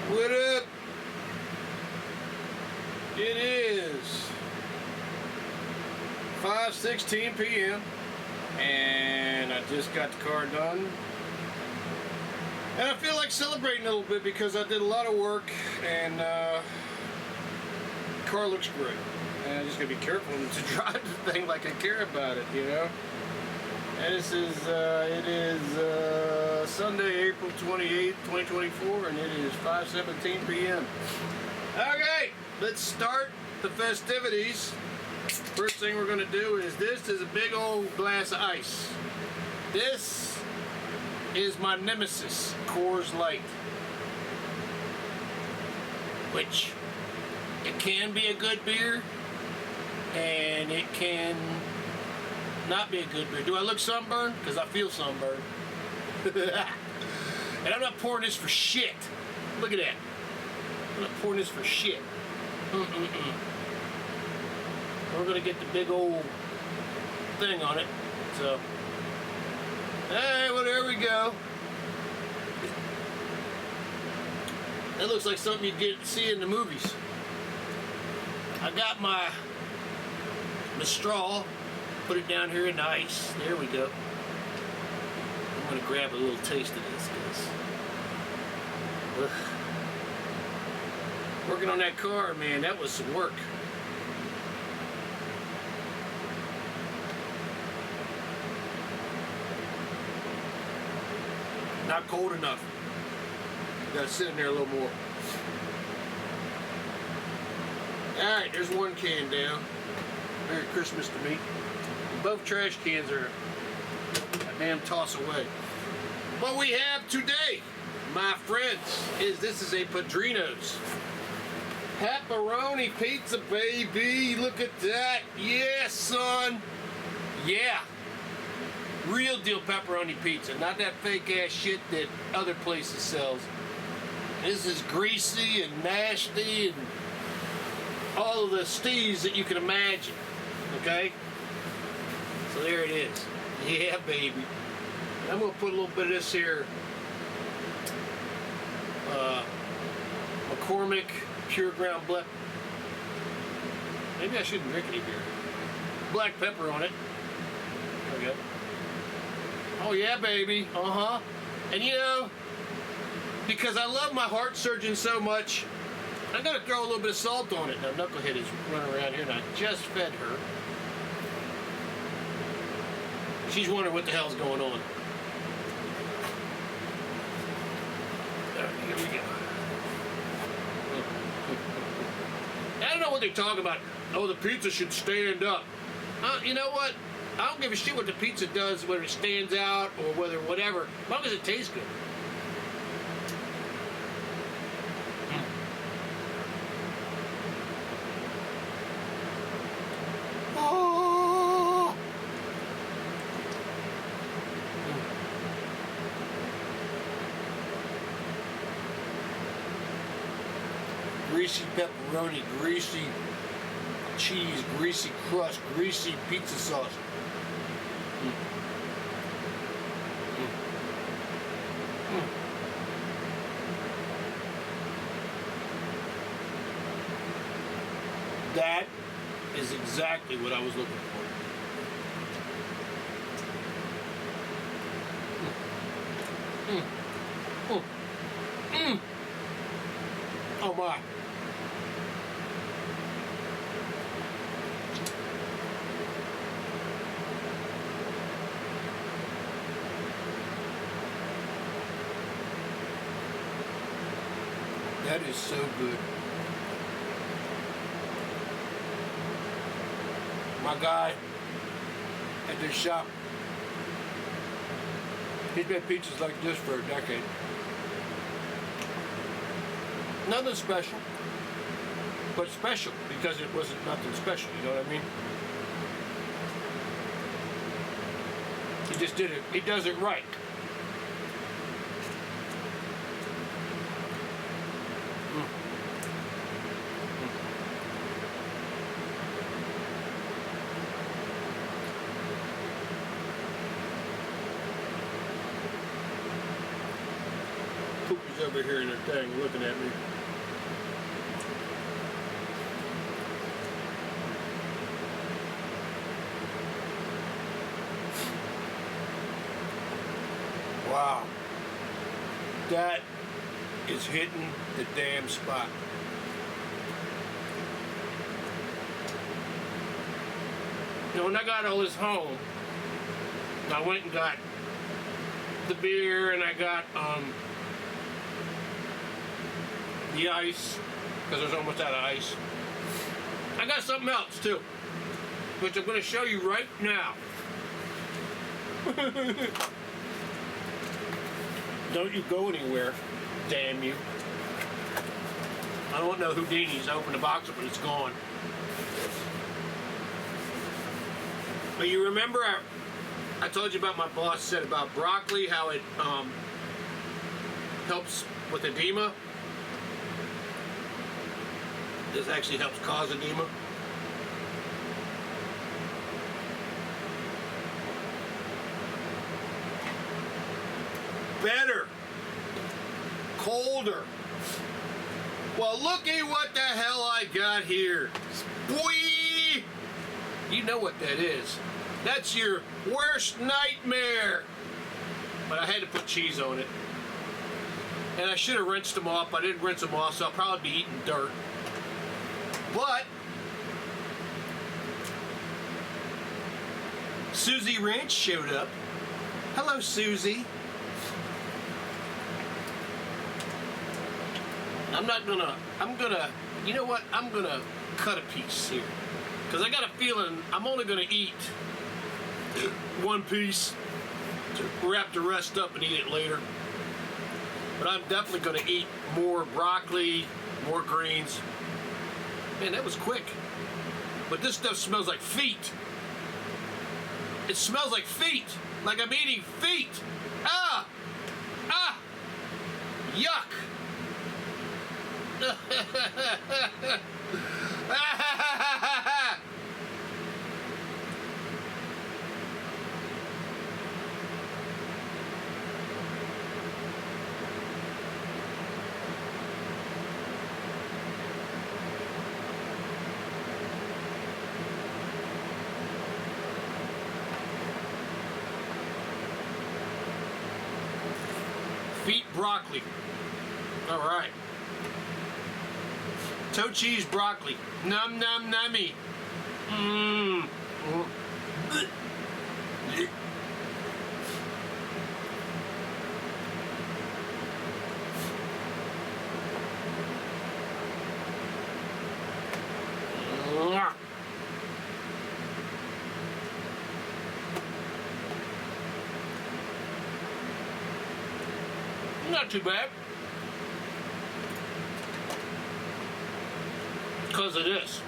What up? It is 5:16 p.m. and I just got the car done. And I feel like celebrating a little bit because I did a lot of work and the car looks great. And I just gotta be careful to drive the thing like I care about it, you know? And this is, it is Sunday, April 28th, 2024, and it is 5:17 p.m. Okay, let's start the festivities. First thing we're gonna do is this is a big old glass of ice. This is my nemesis, Coors Light. Which, it can be a good beer, and it can not be a good beer. Do I look sunburned? Because I feel sunburned. And I'm not pouring this for shit. Look at that. I'm not pouring this for shit. We're gonna get the big old thing on it. So, hey, well, there we go. That looks like something you'd see in the movies. I got my straw. Put it down here in the ice. There we go. I'm gonna grab a little taste of this, guys. Working on that car, man, that was some work. Not cold enough. Gotta sit in there a little more. Alright, there's one can down. Merry Christmas to me. Both trash cans are a damn toss away. What we have today, my friends, is this is a Padrino's pepperoni pizza, baby. Look at that. Yeah, son. Yeah. Real deal pepperoni pizza, not that fake ass shit that other places sells. This is greasy and nasty and all of the steves that you can imagine. Okay? So there it is. Yeah, baby. I'm gonna put a little bit of this here McCormick Pure Ground Black. Maybe I shouldn't drink any beer. Black pepper on it. There we go. Oh yeah, baby. Uh-huh. And you know, because I love my heart surgeon so much, I'm gonna throw a little bit of salt on it. Now Knucklehead is running around here and I just fed her. She's wondering what the hell's going on. Here we go. I don't know what they're talking about. Oh, the pizza should stand up. You know what? I don't give a shit what the pizza does, whether it stands out or whether whatever, as long as it tastes good. Oh. Greasy pepperoni, greasy cheese, greasy crust, greasy pizza sauce. That is exactly what I was looking for. Oh my. That is so good. My guy at this shop, he's made pizzas like this for a decade. Nothing special, but special because it wasn't nothing special, you know what I mean? He just did it. He does it right. dogs over here in their thing looking at me. Wow. That is hitting the damn spot. You know, when I got all this home, I went and got the beer and I got the ice, because there's almost out of ice. I got something else too, which I'm going to show you right now. Don't you go anywhere, damn you. I don't know Houdini's. I opened the box up and it's gone. But you remember I told you about my boss said about broccoli, how it helps with edema. This actually helps cause edema. Better. Colder. Well, look at what the hell I got here. Boy! You know what that is. That's your worst nightmare. But I had to put cheese on it. And I should have rinsed them off. I didn't rinse them off, so I'll probably be eating dirt. But Susie Ranch showed up. Hello, Susie. You know what? I'm gonna cut a piece here. Because I got a feeling I'm only gonna eat one piece to wrap the rest up and eat it later. But I'm definitely gonna eat more broccoli, more greens. Man, that was quick. But this stuff smells like feet. It smells like feet. Like I'm eating feet. Ah! Ah! Yuck! Feet broccoli. All right. Toe cheese broccoli. Num num nummy. Mmm. Not too bad. Because of this.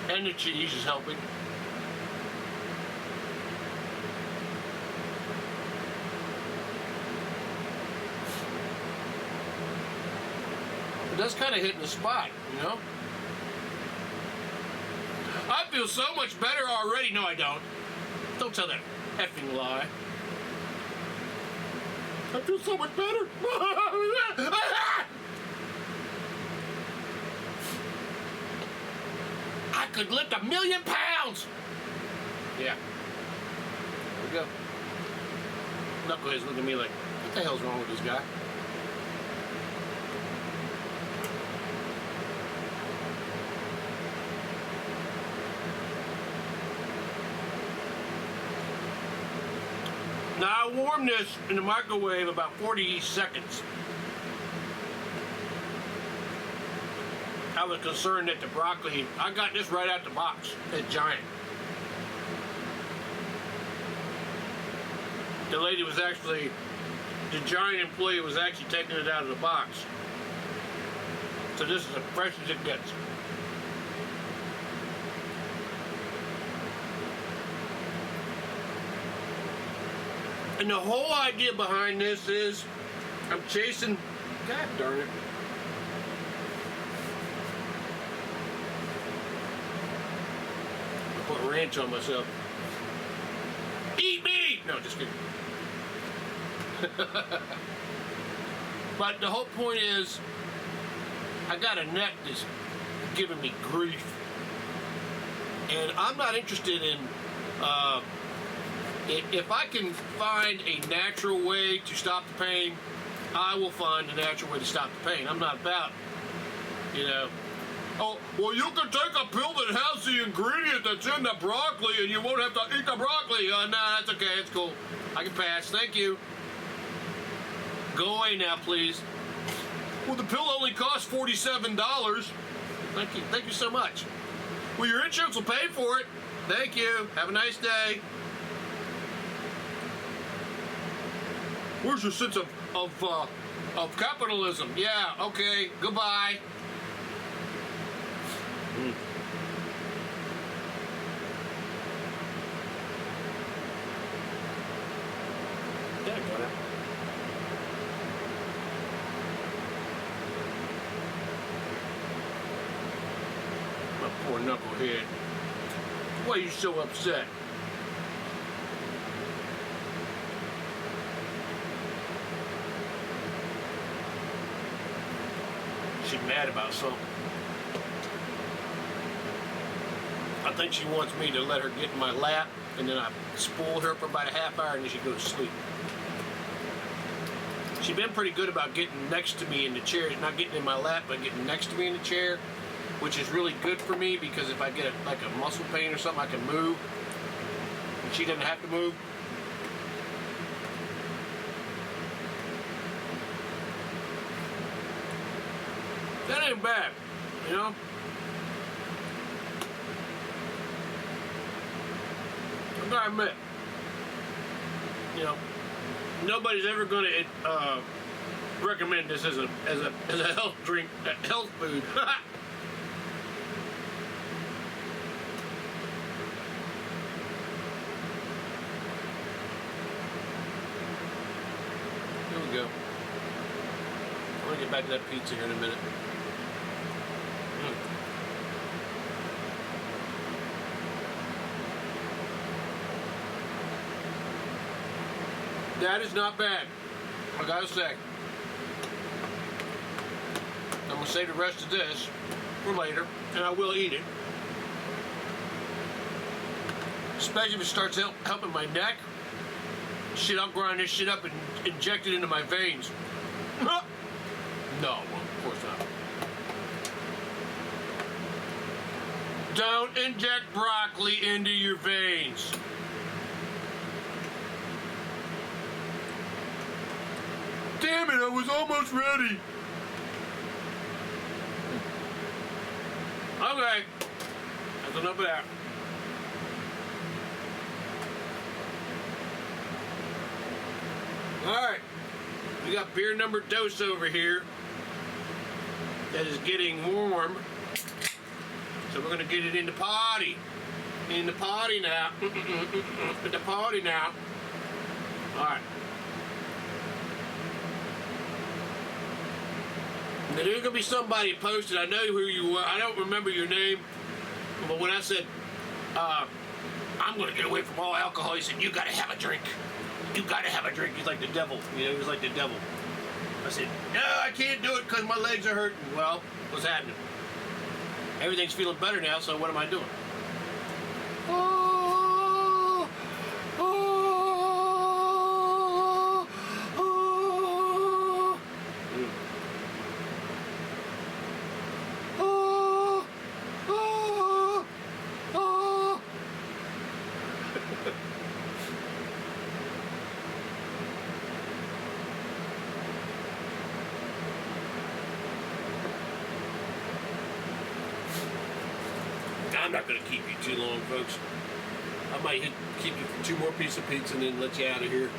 And the cheese is helping. It does kind of hit in the spot, you know? I feel so much better already. No, I don't. Don't tell that effing lie. I feel so much better. I could lift 1,000,000 pounds. Yeah. There we go. Knucklehead's looking at me like, what the hell's wrong with this guy? Now I warm this in the microwave about 40 seconds. I was concerned that the broccoli, I got this right out the box, it's giant. The lady was actually, the giant employee was actually taking it out of the box. So this is as fresh as it gets. And the whole idea behind this is, I'm chasing, God darn it. I put ranch on myself. Eat me! No, just kidding. But the whole point is, I got a neck that's giving me grief. And I'm not interested in, if I can find a natural way to stop the pain, I will find a natural way to stop the pain. I'm not about, oh, well, you can take a pill that has the ingredient that's in the broccoli and you won't have to eat the broccoli. No, that's okay. It's cool. I can pass. Thank you. Go away now, please. Well, the pill only costs $47. Thank you. Thank you so much. Well, your insurance will pay for it. Thank you. Have a nice day. Where's your sense of capitalism? Yeah, okay. Goodbye. Yeah, I got it. My poor knucklehead. Why are you so upset? She's mad about something. I think she wants me to let her get in my lap, and then I spoil her for about a half hour, and then she goes to sleep. She's been pretty good about getting next to me in the chair, not getting in my lap, but getting next to me in the chair, which is really good for me because if I get like a muscle pain or something, I can move, and she doesn't have to move. That ain't bad, you know? I gotta admit, nobody's ever gonna recommend this as a health drink, health food. Here we go. I'm gonna get back to that pizza here in a minute. That is not bad, I gotta say. I'm gonna save the rest of this for later, and I will eat it. Especially if it starts helping my neck. Shit, I'll grind this shit up and inject it into my veins. No, well, of course not. Don't inject broccoli into your veins. Damn it, I was almost ready. Okay, that's enough of that. All right, we got beer number dose over here that is getting warm. So we're gonna get it in the potty. In the potty now. In the potty now. All right. Now there's gonna be somebody posted. I know who you were. I don't remember your name, but when I said I'm gonna get away from all alcohol, he said you gotta have a drink. You gotta have a drink. He's like the devil. He was like the devil. I said no, I can't do it because my legs are hurting. Well, what's happening? Everything's feeling better now. So what am I doing? I'm not going to keep you too long, folks. I might keep you for 2 more pieces of pizza and then let you out of here.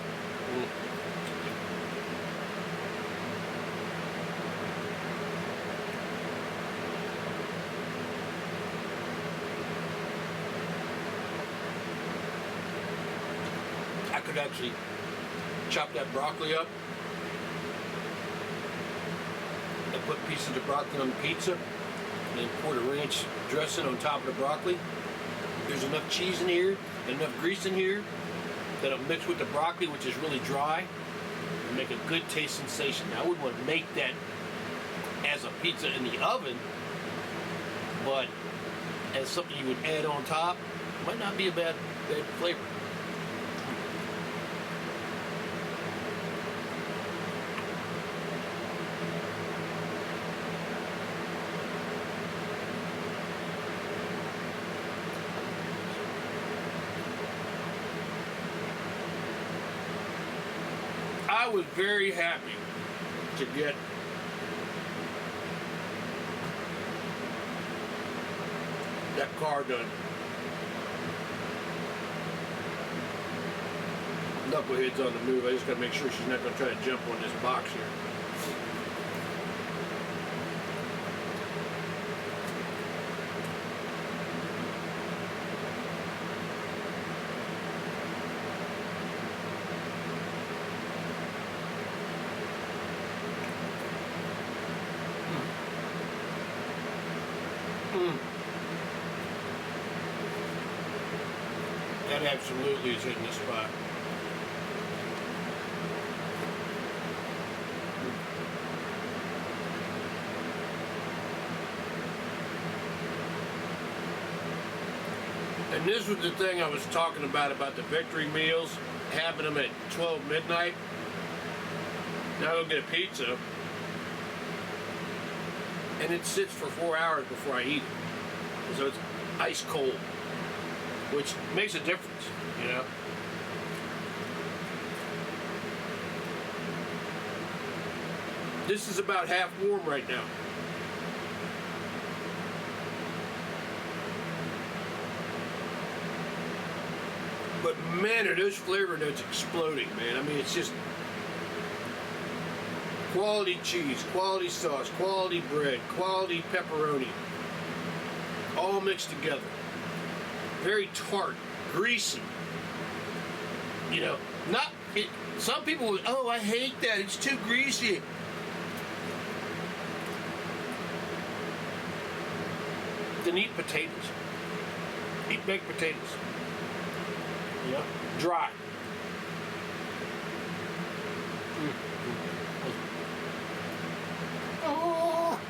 I could actually chop that broccoli up and put pieces of broccoli on the pizza and pour the ranch dressing on top of the broccoli. There's enough cheese in here, enough grease in here. that'll mix with the broccoli, which is really dry, and make a good taste sensation. Now, I wouldn't want to make that as a pizza in the oven, but as something you would add on top, might not be a bad flavor. I was very happy to get that car done. Knucklehead's on the move. I just gotta make sure she's not gonna try to jump on this box here. That absolutely is hitting the spot. And this was the thing I was talking about the victory meals, having them at 12 midnight. Now I'll get a pizza, and it sits for 4 hours before I eat it. So it's ice cold, which makes a difference, you know. This is about half warm right now. But man, are those flavor notes exploding, man. I mean, it's just quality cheese, quality sauce, quality bread, quality pepperoni, all mixed together. Very tart, greasy. You know, not it. Some people would, oh, I hate that. It's too greasy. Then eat potatoes. Eat baked potatoes. Yeah, dry. Oh.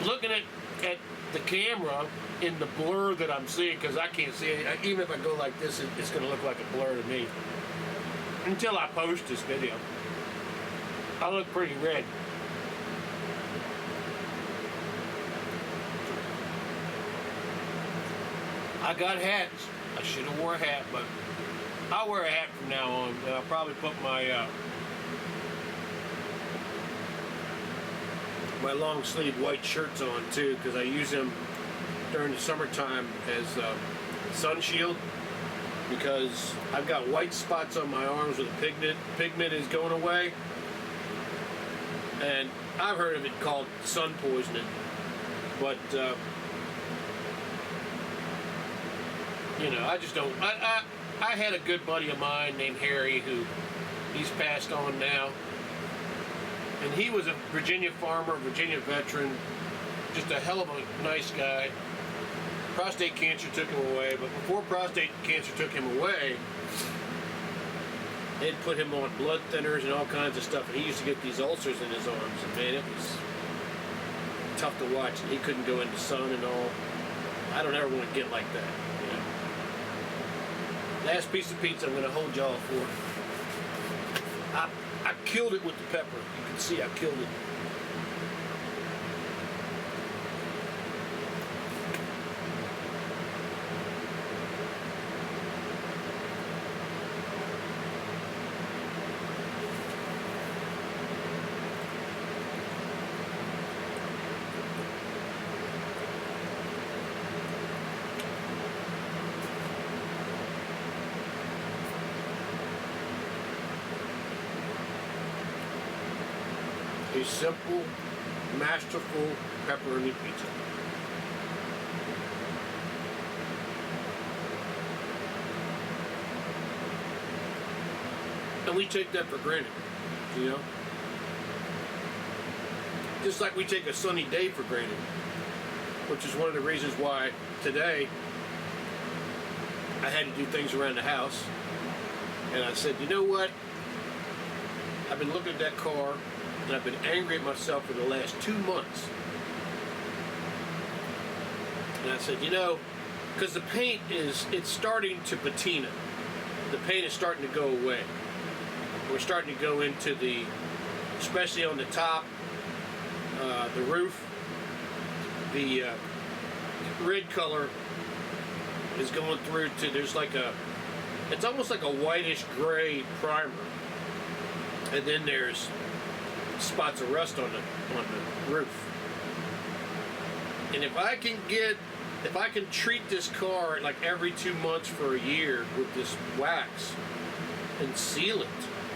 Looking at the camera in the blur that I'm seeing, because I can't see it. Even if I go like this, it's going to look like a blur to me. Until I post this video, I look pretty red. I got hats. I should have wore a hat, but I'll wear a hat from now on. I'll probably put my my long sleeve white shirts on too, because I use them during the summertime as sun shield, because I've got white spots on my arms where the pigment is going away, and I've heard of it called sun poisoning, but you know, I just don't. I had a good buddy of mine named Harry who he's passed on now, and he was a Virginia farmer, Virginia veteran, just a hell of a nice guy. Prostate cancer took him away, but before prostate cancer took him away, they'd put him on blood thinners and all kinds of stuff, and he used to get these ulcers in his arms, and man, it was tough to watch, and he couldn't go in the sun and all. I don't ever want to get like that. Last piece of pizza I'm going to hold y'all for. I killed it with the pepper. You can see I killed it. A simple, masterful pepperoni pizza. And we take that for granted, you know? Just like we take a sunny day for granted, which is one of the reasons why today I had to do things around the house. And I said, you know what? I've been looking at that car, and I've been angry at myself for the last 2 months. And I said, you know, because the paint it's starting to patina. The paint is starting to go away. We're starting to go into the, especially on the top, the roof, the red color is going through to, there's like a, it's almost like a whitish gray primer. And then there's spots of rust on the roof. And if I can treat this car like every 2 months for a year with this wax and seal it,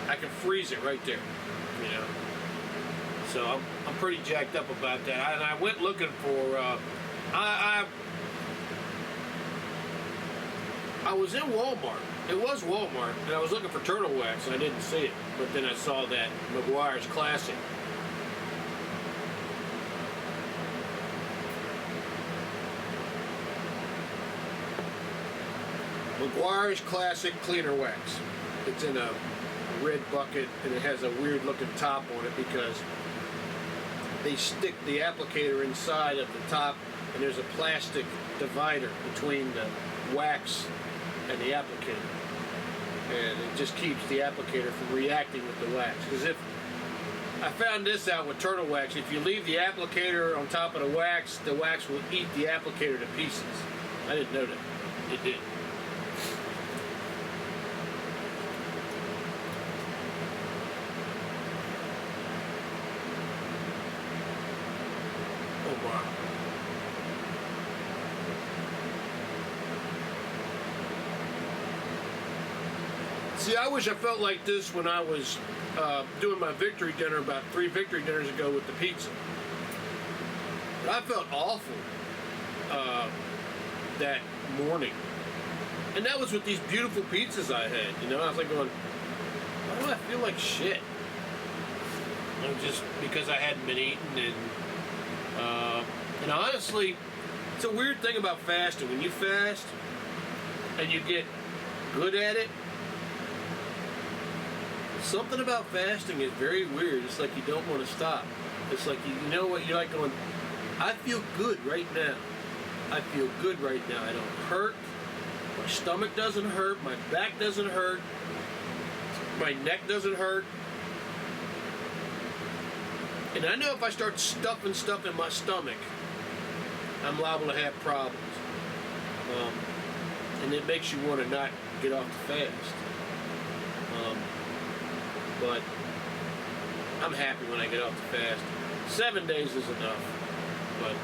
I can freeze it right there, you know. So I'm pretty jacked up about that. And I went looking for, I was in Walmart. It was Walmart, and I was looking for turtle wax, and I didn't see it. But then I saw that Meguiar's Classic. Meguiar's Classic Cleaner Wax. It's in a red bucket, and it has a weird looking top on it because they stick the applicator inside of the top, and there's a plastic divider between the wax and the applicator, and it just keeps the applicator from reacting with the wax. Because if I found this out with turtle wax, if you leave the applicator on top of the wax will eat the applicator to pieces. I didn't know that. It did. Oh wow. See, I wish I felt like this when I was doing my victory dinner about 3 victory dinners ago with the pizza. But I felt awful that morning. And that was with these beautiful pizzas I had, you know. I was like going, why do I feel like shit? And just because I hadn't been eating, and honestly, it's a weird thing about fasting. When you fast and you get good at it, something about fasting is very weird. It's like you don't want to stop. It's like, you know what, you're like going, I feel good right now. I feel good right now. I don't hurt. My stomach doesn't hurt. My back doesn't hurt. My neck doesn't hurt. And I know if I start stuffing stuff in my stomach, I'm liable to have problems. And it makes you want to not get off the fast. But I'm happy when I get off the fast. 7 days is enough. But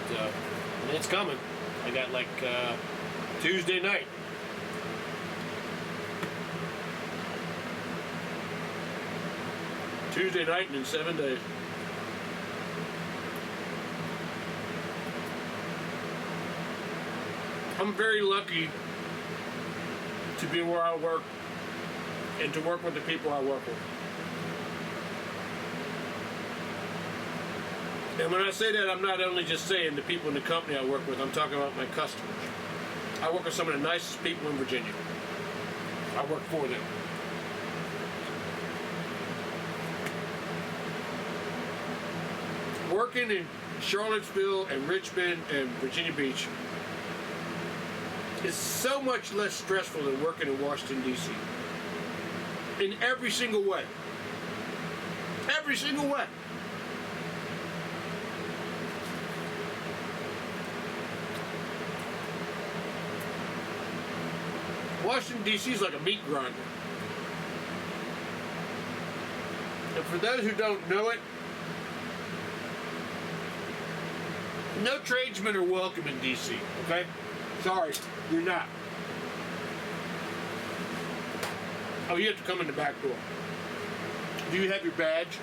it's coming. I got like Tuesday night. Tuesday night and in 7 days. I'm very lucky to be where I work and to work with the people I work with. And when I say that, I'm not only just saying the people in the company I work with, I'm talking about my customers. I work with some of the nicest people in Virginia. I work for them. Working in Charlottesville and Richmond and Virginia Beach is so much less stressful than working in Washington, D.C. In every single way. Every single way. Washington, D.C. is like a meat grinder. And for those who don't know it, no tradesmen are welcome in D.C., okay? Sorry, you're not. Oh, you have to come in the back door. Do you have your badge?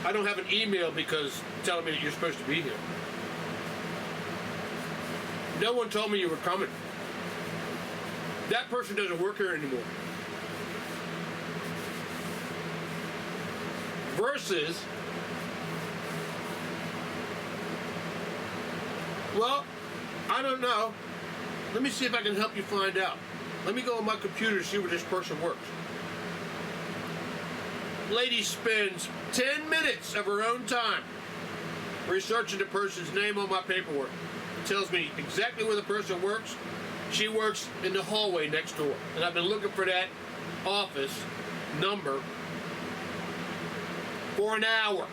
I don't have an email because telling me that you're supposed to be here. No one told me you were coming. That person doesn't work here anymore. Versus, well, I don't know. Let me see if I can help you find out. Let me go on my computer to see where this person works. Lady spends 10 minutes of her own time researching the person's name on my paperwork. It tells me exactly where the person works. She works in the hallway next door. And I've been looking for that office number for an hour.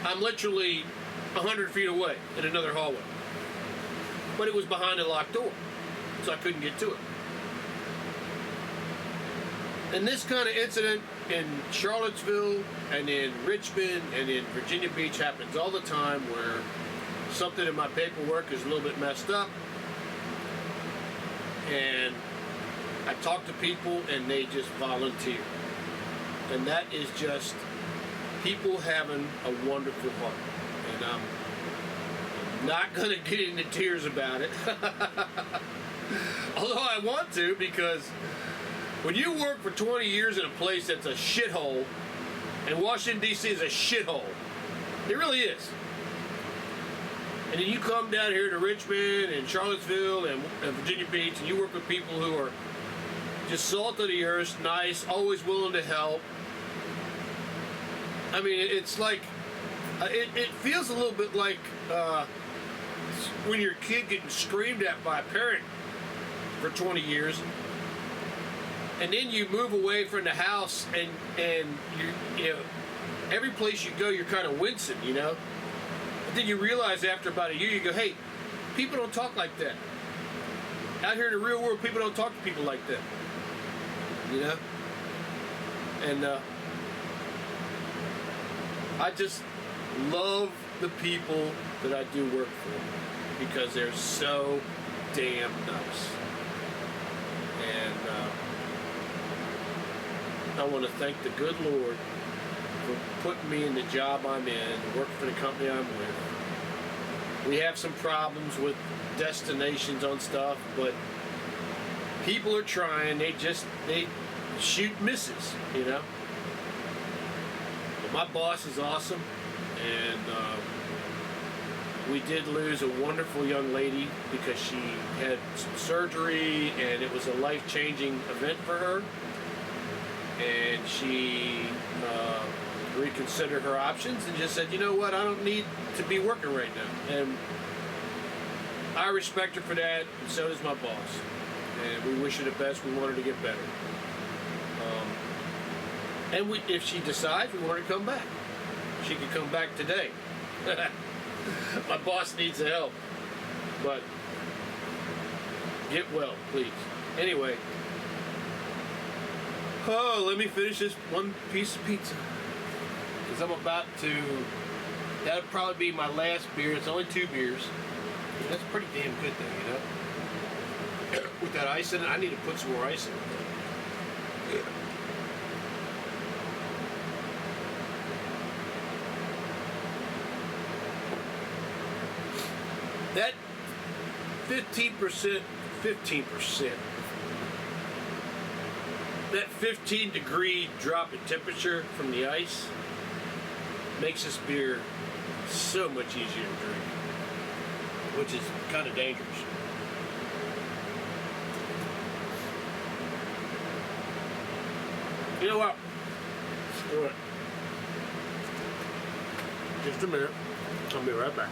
I'm literally 100 feet away in another hallway. But it was behind a locked door, so I couldn't get to it. And this kind of incident in Charlottesville and in Richmond and in Virginia Beach happens all the time, where something in my paperwork is a little bit messed up, and I talk to people and they just volunteer. And that is just people having a wonderful heart. And I'm not going to get into tears about it. Although I want to, because when you work for 20 years in a place that's a shithole, and Washington, D.C. is a shithole, it really is. And then you come down here to Richmond and Charlottesville and Virginia Beach, and you work with people who are just salt of the earth, nice, always willing to help. I mean, it's like, it feels a little bit like when your kid getting screamed at by a parent for 20 years, and then you move away from the house, and you know, every place you go, you're kind of wincing, you know. But then you realize after about a year, you go, hey, people don't talk like that. Out here in the real world, people don't talk to people like that, you know. And I just love the people that I do work for, because they're so damn nice. And I want to thank the good Lord for putting me in the job I'm in, working for the company I'm with. We have some problems with destinations on stuff, but people are trying. They shoot misses, you know. But my boss is awesome, and we did lose a wonderful young lady because she had some surgery, and it was a life-changing event for her. And she reconsidered her options and just said, you know what, I don't need to be working right now. And I respect her for that, and so does my boss. And we wish her the best. We want her to get better. And if she decides we want her to come back, she could come back today. My boss needs the help. But get well, please. Anyway. Oh, let me finish this one piece of pizza. Because I'm about to... That'll probably be my last beer. It's only 2 beers. That's pretty damn good though, you know? With that ice in it, I need to put some more ice in it. Yeah. That 15%, that 15-degree drop in temperature from the ice makes this beer so much easier to drink, which is kind of dangerous. You know what? Screw it. Just a minute. I'll be right back.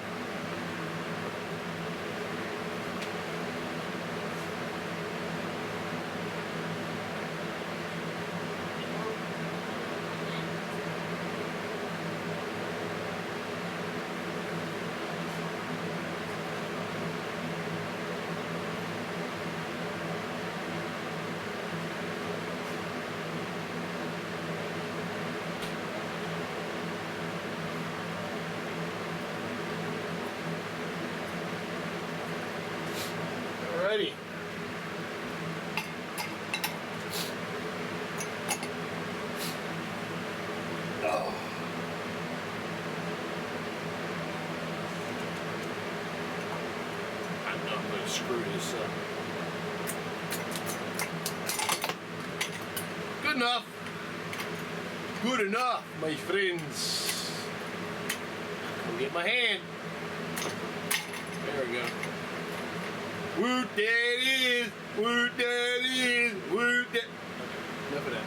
Alrighty. Oh. I'm not going to screw this up. Good enough. Good enough, my friends. Come get my hand. There we go. Woot that is, woot that is, woot that. Okay, enough of that.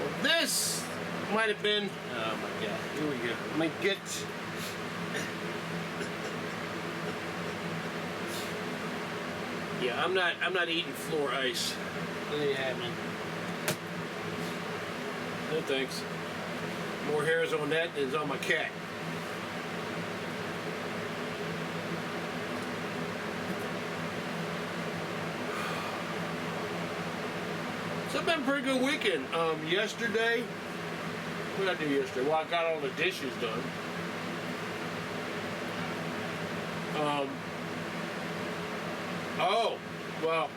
Well, this might have been. Oh my God. Here we go. Let me get. Yeah, I'm not eating floor ice. What are you having? No thanks. More hairs on that than is on my cat. So it's been a pretty good weekend. Yesterday, what did I do yesterday? Well, I got all the dishes done. Oh, well.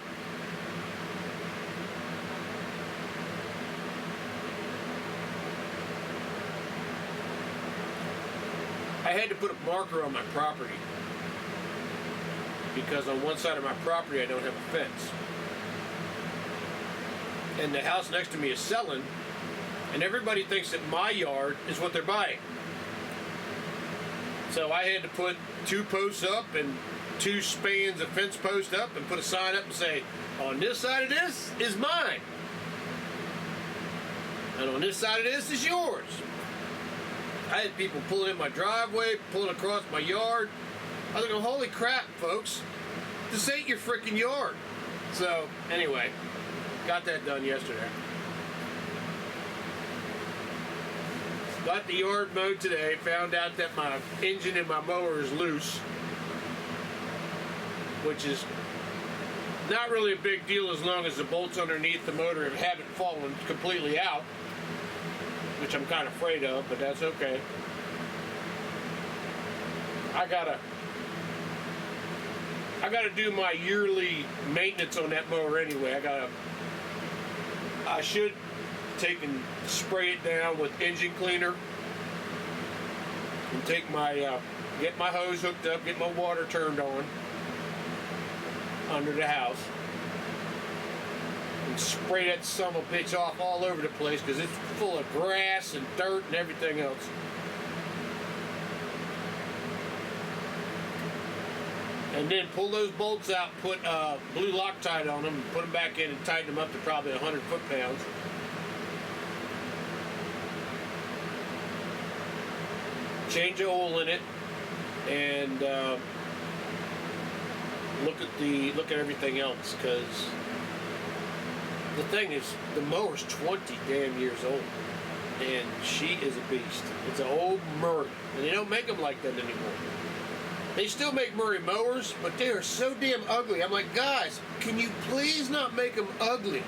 I had to put a marker on my property because on one side of my property I don't have a fence. And the house next to me is selling, and everybody thinks that my yard is what they're buying. So I had to put 2 posts up and 2 spans of fence post up and put a sign up and say, on this side of this is mine. And on this side of this is yours. I had people pulling in my driveway, pulling across my yard. I was like, holy crap, folks. This ain't your freaking yard. So, anyway, got that done yesterday. Got the yard mowed today. Found out that my engine in my mower is loose, which is not really a big deal as long as the bolts underneath the motor haven't fallen completely out, which I'm kind of afraid of, but that's okay. I gotta do my yearly maintenance on that mower anyway. I should take and spray it down with engine cleaner and take my get my hose hooked up, get my water turned on under the house, and spray that son of a bitch off all over the place because it's full of grass and dirt and everything else. And then pull those bolts out, put blue Loctite on them, and put them back in and tighten them up to probably 100 foot-pounds. Change the oil in it, and look at everything else, because the thing is, the mower's 20 damn years old, and she is a beast. It's an old Murray, and they don't make them like that anymore. They still make Murray mowers, but they are so damn ugly. I'm like, guys, can you please not make them ugly?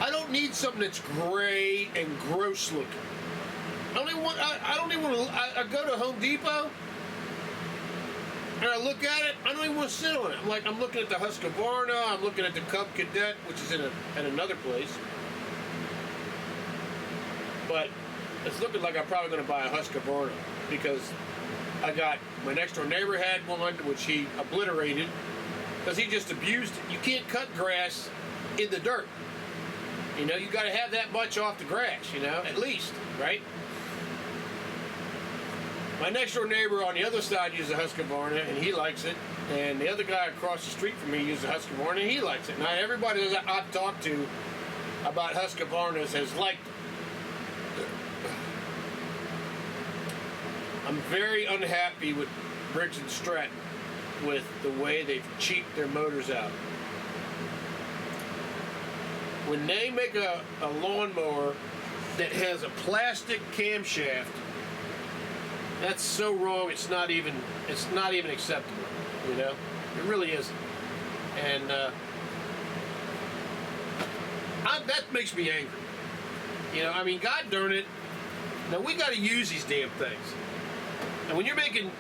I don't need something that's gray and gross looking. I don't even want to. I go to Home Depot and I look at it. I don't even want to sit on it. I'm looking at the Husqvarna. I'm looking at the Cub Cadet, which is in another place. But it's looking like I'm probably going to buy a Husqvarna because I got my next door neighbor had one which he obliterated because he just abused it. You can't cut grass in the dirt. You know, you got to have that much off the grass. You know, at least, right? My next door neighbor on the other side uses a Husqvarna and he likes it, and the other guy across the street from me uses a Husqvarna and he likes it. Now everybody that I've talked to about Husqvarnas has liked it. I'm very unhappy with Briggs & Stratton with the way they've cheaped their motors out. When they make a lawnmower that has a plastic camshaft, that's so wrong. It's not even acceptable. You know, it really isn't. And that makes me angry. You know, I mean, God darn it. Now we got to use these damn things. And when you're making,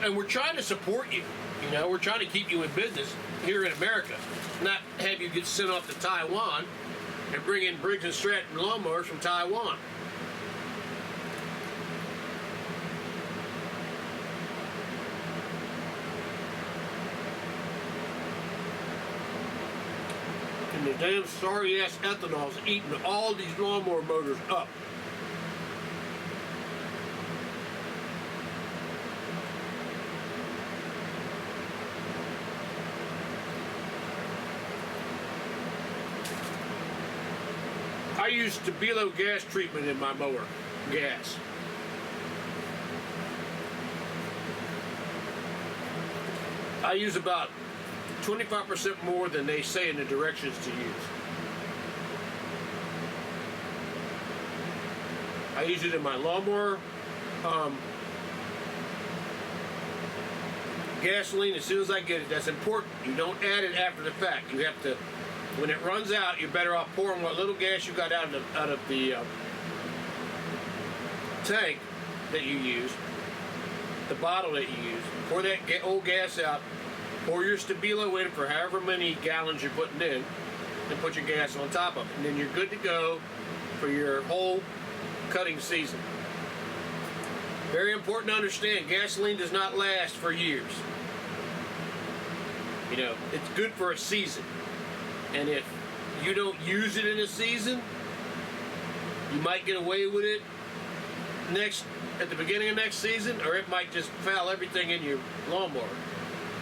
and we're trying to support you, you know, we're trying to keep you in business here in America, not have you get sent off to Taiwan and bring in Briggs & Stratton lawnmowers from Taiwan. And the damn sorry ass ethanol is eating all these lawnmower motors up. I use Stabilo gas treatment in my mower. Gas. I use about 25% more than they say in the directions to use. I use it in my lawnmower. Gasoline, as soon as I get it, that's important. You don't add it after the fact. You have to, when it runs out, you're better off pouring what little gas you got out of the tank that you use, the bottle that you use. Pour that old gas out. Pour your Stabilo in for however many gallons you're putting in, and put your gas on top of it. And then you're good to go for your whole cutting season. Very important to understand, gasoline does not last for years. You know, it's good for a season. And if you don't use it in a season, you might get away with it at the beginning of next season, or it might just foul everything in your lawnmower.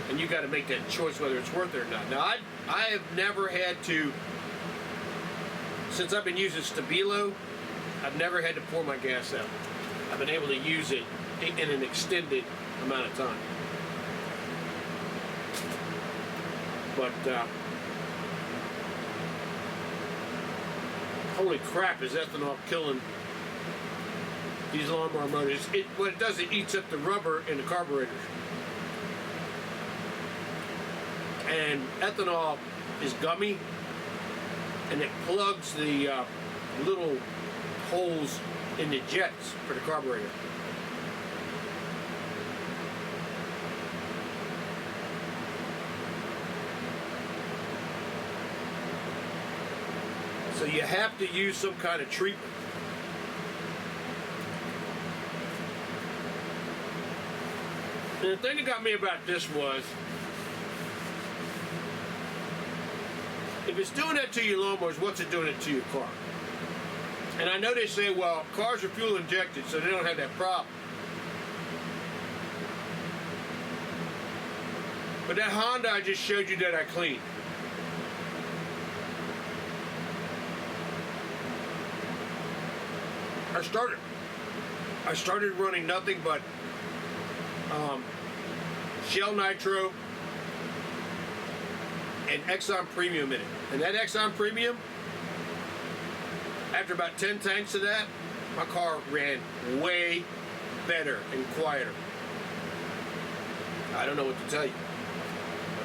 And you got to make that choice whether it's worth it or not. Now, I have never had to, since I've been using Stabilo, I've never had to pour my gas out. I've been able to use it in an extended amount of time. But, holy crap, is ethanol killing these lawnmower motors. What it does, it eats up the rubber in the carburetors. And ethanol is gummy, and it plugs the little holes in the jets for the carburetor. So you have to use some kind of treatment. And the thing that got me about this was, if it's doing that to your lawnmowers, what's it doing it to your car? And I know they say, well, cars are fuel injected, so they don't have that problem. But that Honda I just showed you that I cleaned. I started running nothing but Shell Nitro and Exxon Premium in it. And that Exxon Premium, after about 10 tanks of that, my car ran way better and quieter. I don't know what to tell you.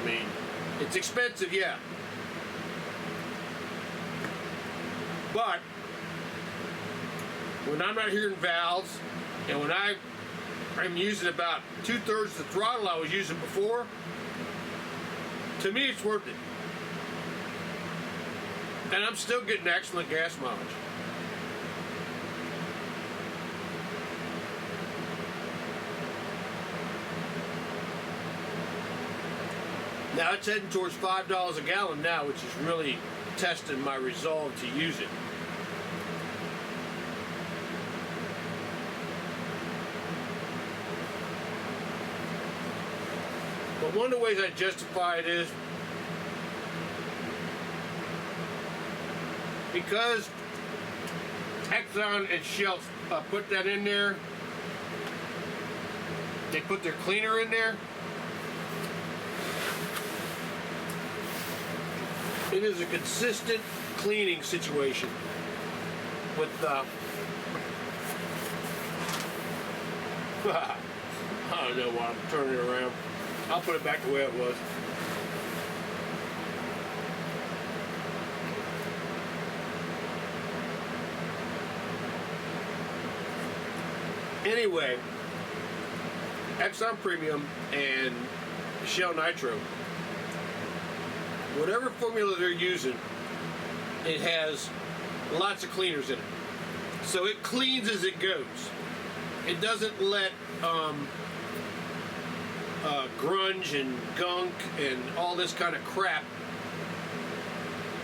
I mean, it's expensive, yeah. But when I'm not hearing valves, and when I'm using about 2/3 the throttle I was using before, to me it's worth it. And I'm still getting excellent gas mileage. Now it's heading towards $5 a gallon now, which is really testing my resolve to use it. But one of the ways I justify it is because Exxon and Shell put that in there, they put their cleaner in there. It is a consistent cleaning situation with I don't know why I'm turning it around. I'll put it back the way it was. Anyway, Exxon Premium and Shell Nitro, whatever formula they're using, it has lots of cleaners in it. So it cleans as it goes. It doesn't let grunge and gunk and all this kind of crap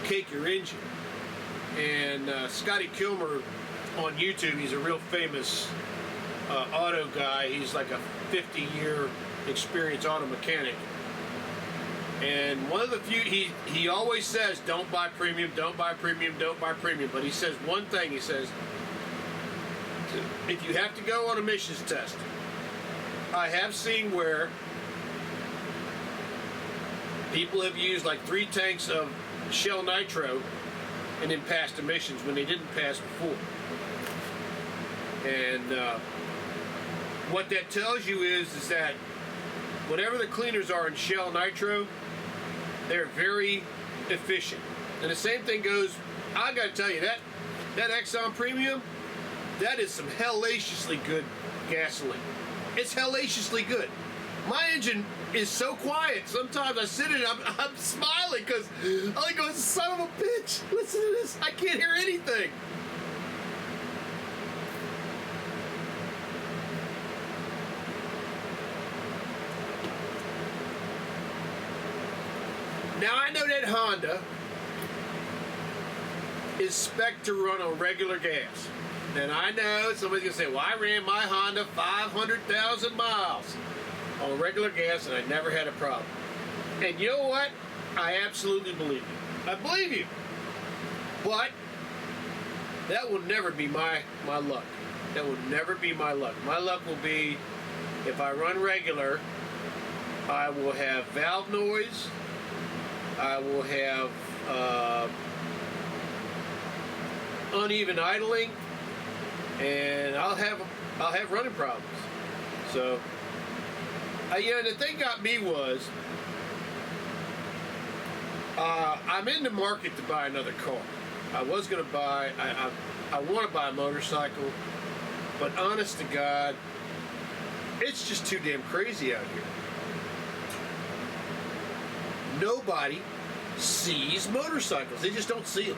cake your engine. And Scotty Kilmer on YouTube, he's a real famous auto guy. He's like a 50-year experienced auto mechanic. And one of the few, he always says, don't buy premium, don't buy premium, don't buy premium. But he says one thing, he says, if you have to go on emissions test, I have seen where people have used like 3 tanks of Shell Nitro and then passed emissions when they didn't pass before. And what that tells you is that whatever the cleaners are in Shell Nitro, they're very efficient. And the same thing goes, I gotta tell you, that Exxon Premium, that is some hellaciously good gasoline. It's hellaciously good. My engine is so quiet. Sometimes I sit in it, I'm smiling because I'm like, going, son of a bitch, listen to this. I can't hear anything. Now I know that Honda is spec'd to run on regular gas. And I know somebody's gonna say, well, I ran my Honda 500,000 miles on regular gas and I never had a problem. And you know what? I absolutely believe you. I believe you. But that will never be my luck. That will never be my luck. My luck will be if I run regular, I will have valve noise, I will have uneven idling, and I'll have running problems. So, yeah, the thing got me was I'm in the market to buy another car. I was gonna buy. I want to buy a motorcycle, but honest to God, it's just too damn crazy out here. Nobody sees motorcycles. They just don't see them.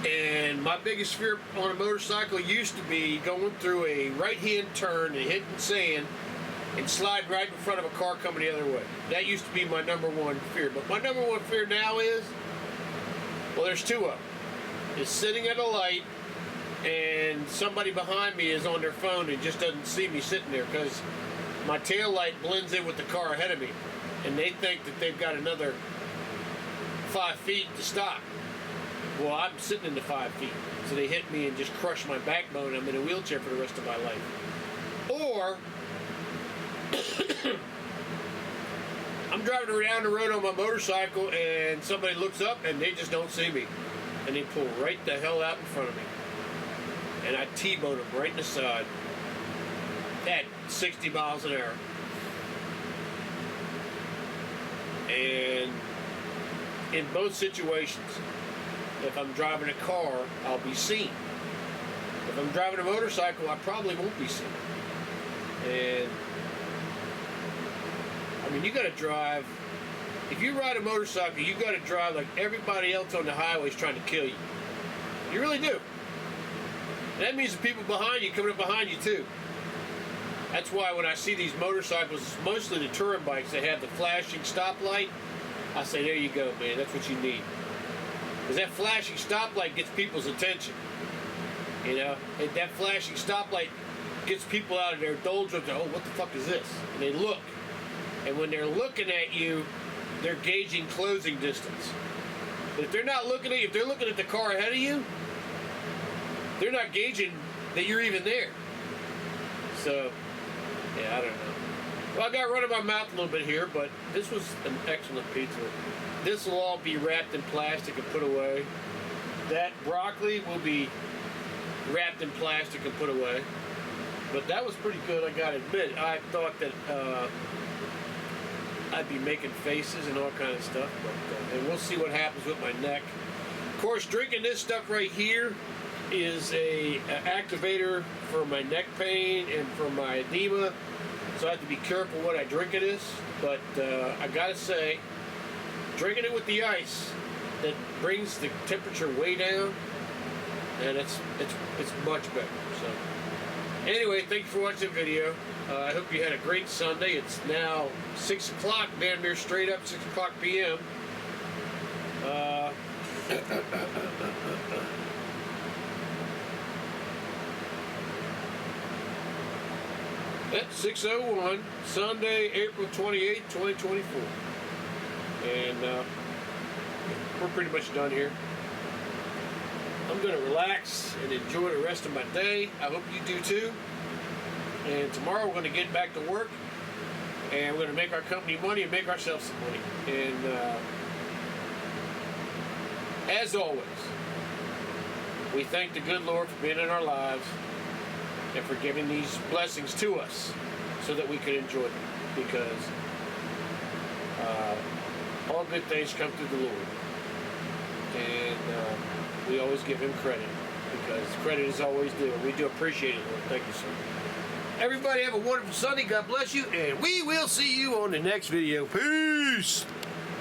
And my biggest fear on a motorcycle used to be going through a right-hand turn and hitting sand and sliding right in front of a car coming the other way. That used to be my number one fear. But my number one fear now is, well, there's 2 of them. It's sitting at a light and somebody behind me is on their phone and just doesn't see me sitting there because my tail light blends in with the car ahead of me. And they think that they've got another 5 feet to stop. Well, I'm sitting in the 5 feet. So they hit me and just crush my backbone and I'm in a wheelchair for the rest of my life. Or, I'm driving around the road on my motorcycle and somebody looks up and they just don't see me. And they pull right the hell out in front of me. And I T-bone them right in the side at 60 miles an hour. And in both situations, if I'm driving a car, I'll be seen. If I'm driving a motorcycle, I probably won't be seen. And I mean, you gotta drive, if you ride a motorcycle, you gotta drive like everybody else on the highway is trying to kill you. You really do. And that means the people behind you coming up behind you too. That's why when I see these motorcycles, it's mostly the touring bikes that have the flashing stoplight. I say, there you go, man, that's what you need. Because that flashing stoplight gets people's attention. You know, and that flashing stoplight gets people out of their doldrums. Oh, what the fuck is this? And they look. And when they're looking at you, they're gauging closing distance. But if they're not looking at you, if they're looking at the car ahead of you, they're not gauging that you're even there. So, yeah, I don't know. Well, I got running my mouth a little bit here, but this was an excellent pizza. This will all be wrapped in plastic and put away. That broccoli will be wrapped in plastic and put away. But that was pretty good, I gotta admit. I thought that I'd be making faces and all kind of stuff, but and we'll see what happens with my neck. Of course, drinking this stuff right here is a activator for my neck pain and for my edema, so I have to be careful what I drink of this. But I gotta say, drinking it with the ice, that brings the temperature way down, and it's much better. So anyway, thank you for watching the video. I hope you had a great Sunday. It's now 6 o'clock, damn near straight up 6 o'clock p.m. at 6:01, Sunday, April 28, 2024. And we're pretty much done here. I'm going to relax and enjoy the rest of my day. I hope you do too. And tomorrow we're going to get back to work. And we're going to make our company money and make ourselves some money. And as always, we thank the good Lord for being in our lives and for giving these blessings to us so that we can enjoy them. Because all good things come through the Lord. And we always give Him credit because credit is always due. And we do appreciate it, Lord. Thank you, sir. Everybody have a wonderful Sunday. God bless you. And we will see you on the next video. Peace.